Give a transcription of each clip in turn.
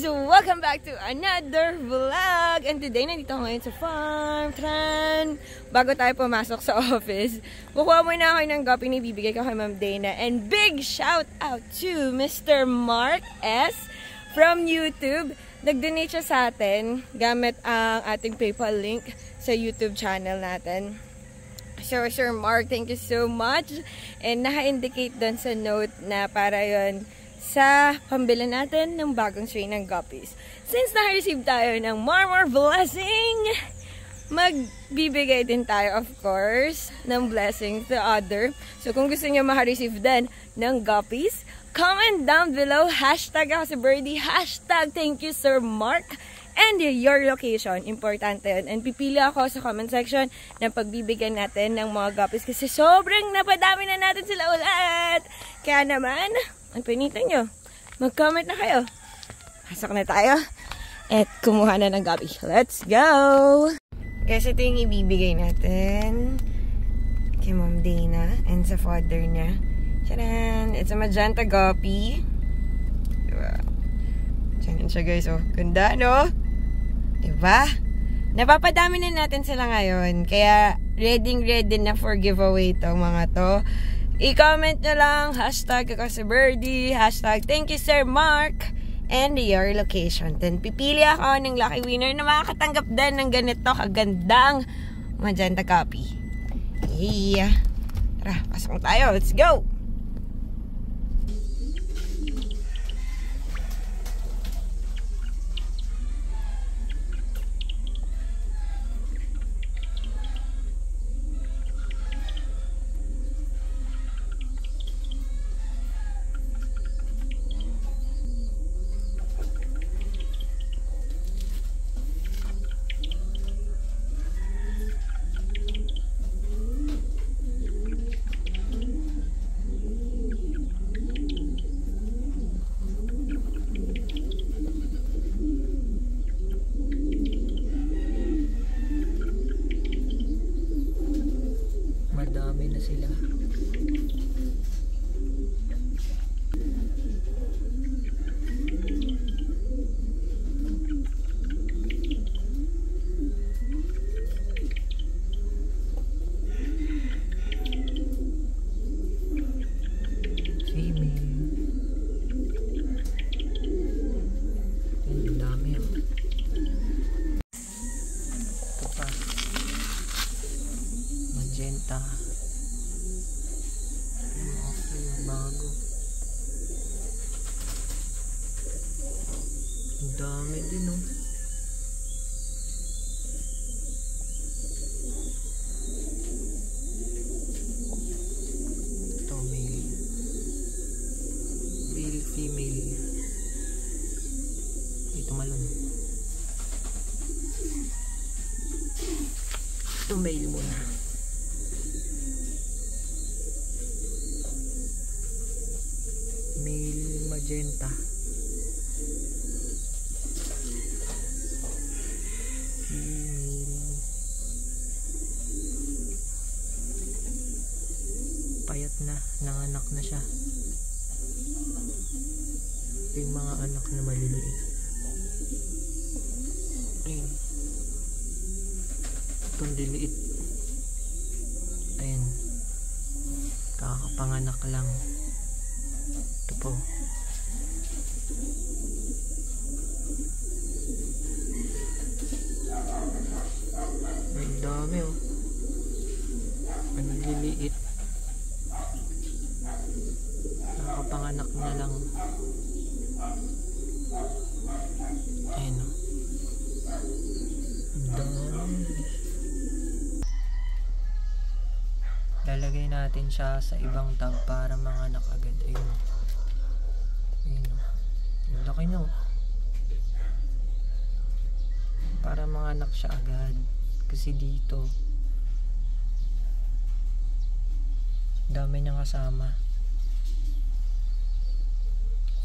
Welcome back to another vlog. And today, nandito ako ngayon sa farm. Tran! Bago tayo pumasok sa office, kukuha muna ako ng guppy na ibibigay ko kay Ma'am Dana. And big shout out to Mr. Mark S. from YouTube. Nag-donate siya sa atin gamit ang ating PayPal link sa YouTube channel natin. So, Sir Mark, thank you so much. And naka-indicate doon sa note na para yon sa pambili natin ng bagong strain ng guppies. Since na-receive tayo ng more blessing, magbibigay din tayo, of course, ng blessing to other. So, kung gusto nyo maka-receive din ng guppies, comment down below, hashtag ako si Birdie, hashtag thank you Sir Mark, and your location. Importante yun. And pipili ako sa comment section ng pagbibigyan natin ng mga guppies kasi sobrang napadami na natin sila ulit. Kaya naman, ang pinito nyo, mag-comment na kayo. Pasok na tayo at kumuha na ng guppy. Let's go! Kasi ito yung ibibigay natin kay Ma'am Dana and sa father niya. Tcharan! It's a magenta guppy. Diba? Tcharan siya guys. Oh, ganda no? Diba? Napapadami na natin sila ngayon. Kaya ready na for giveaway to mga to. I-comment nyo lang, hashtag ako si Birdie, hashtag thank you Sir Mark, and your location. Then pipili ako ng lucky winner na makakatanggap din ng ganito kagandang magenta copy. Yeah. Tara, pasok tayo. Let's go! Madami na sila. Female. Ang dami oh. Ito pa. Magenta. Bago. Ang dami din oh. Ito male. Male, female. Ito malun. Ito male muna. Male magenta. Female. Payat na, nanganak na siya. Ito yung mga anak na maliliit. Ayun. Itong liliit. Ayan. Kakapanganak lang. Ito po. Ay, dami oh. Ang liliit. Nakapanganak na lang. Ayun oh. Dami. Lalagay natin siya sa ibang tub para manganak agad. Ayun. Ayun o. Yung laki nyo. Para manganak siya agad. Kasi dito dami niyang kasama.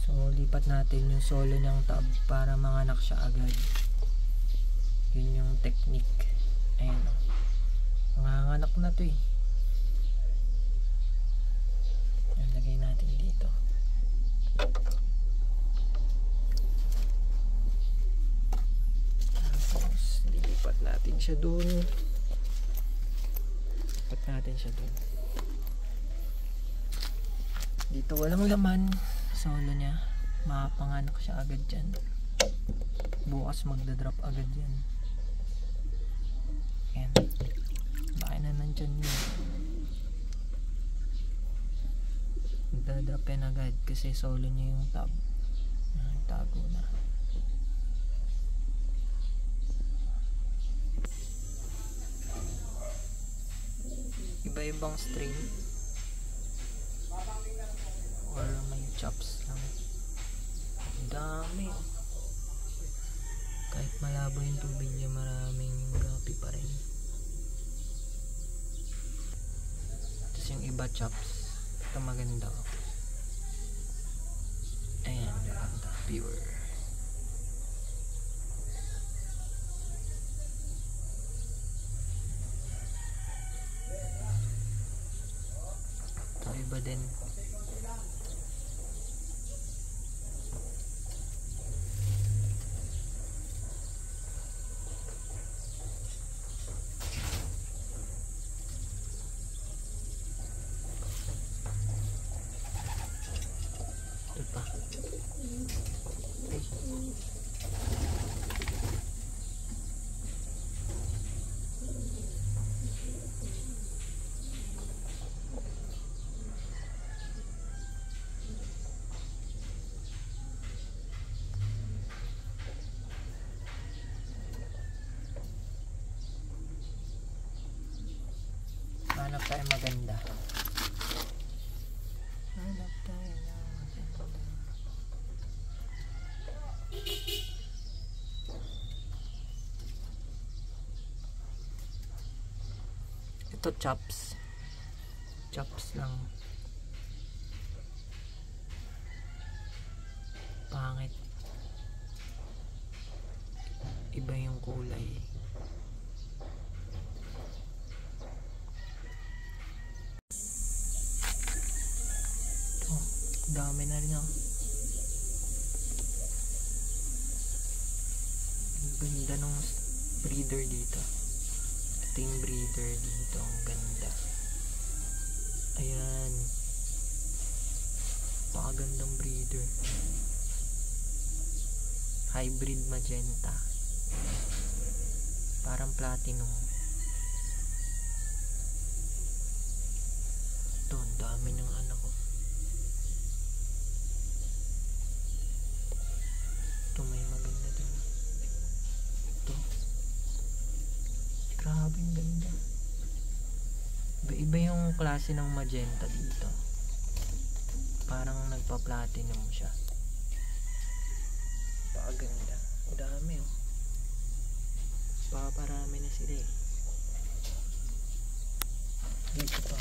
So lipat natin yung solo niyang tub para manganak siya agad. Yun yung technique. Ayun o. Manganganak na to eh. Lagay natin dito. siya dun. Lipat natin siya dun. Dito walang laman. Solo niya. Makapanganak siya agad dyan. Bukas magdadrop agad yan. Ayan. Baka na nandyan yun. Magdadrop yan agad kasi solo niya yung tab. Tago na. Iba-ibang strain or may chops lang. Ang dami. Kahit malabo yung tubig niya, maraming guppy pa rin. Tapos yung iba chops. Ito maganda. Ayan, maganda. Pure. Ito iba din. Ito pa. Hanap tayo maganda. Hanap tayo na maganda. Ito chops. Chops lang. Pangit. Iba yung kulay. Dami na rin ang ganda ng breeder dito. Ito yung breeder dito, ang ganda. Ayan, pakagandang breeder. Hybrid magenta, parang platinum. Ito, ang dami ng anak ko. May maganda din. Ito. Grabe ang ganda. Iba yung klase ng magenta dito. Parang nagpa-platinum siya. Pakaganda. Ang dami oh. Paparami na sila eh. Dito pa.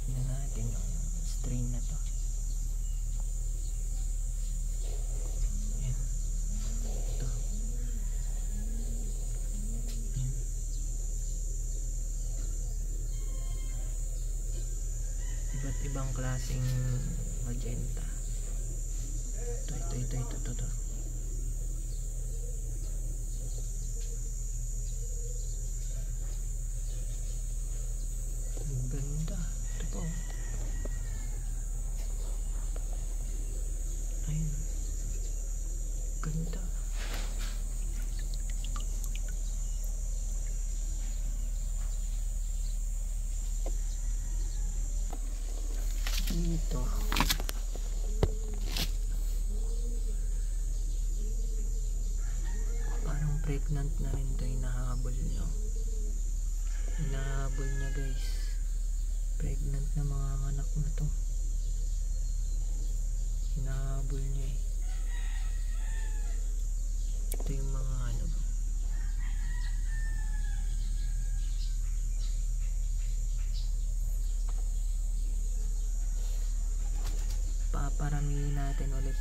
Tingnan natin yung strain na to. Iba't ibang klaseng magenta. Ito. Ang ganda. Ito po. Ayun. Ganda. Dito. Parang pregnant na rin ito. Hinahabol niya. Hinahabol niya guys. Pregnant na mga anak na to. Hinahabol niya eh. Ito yung mga ano. Paparamihin natin ulit.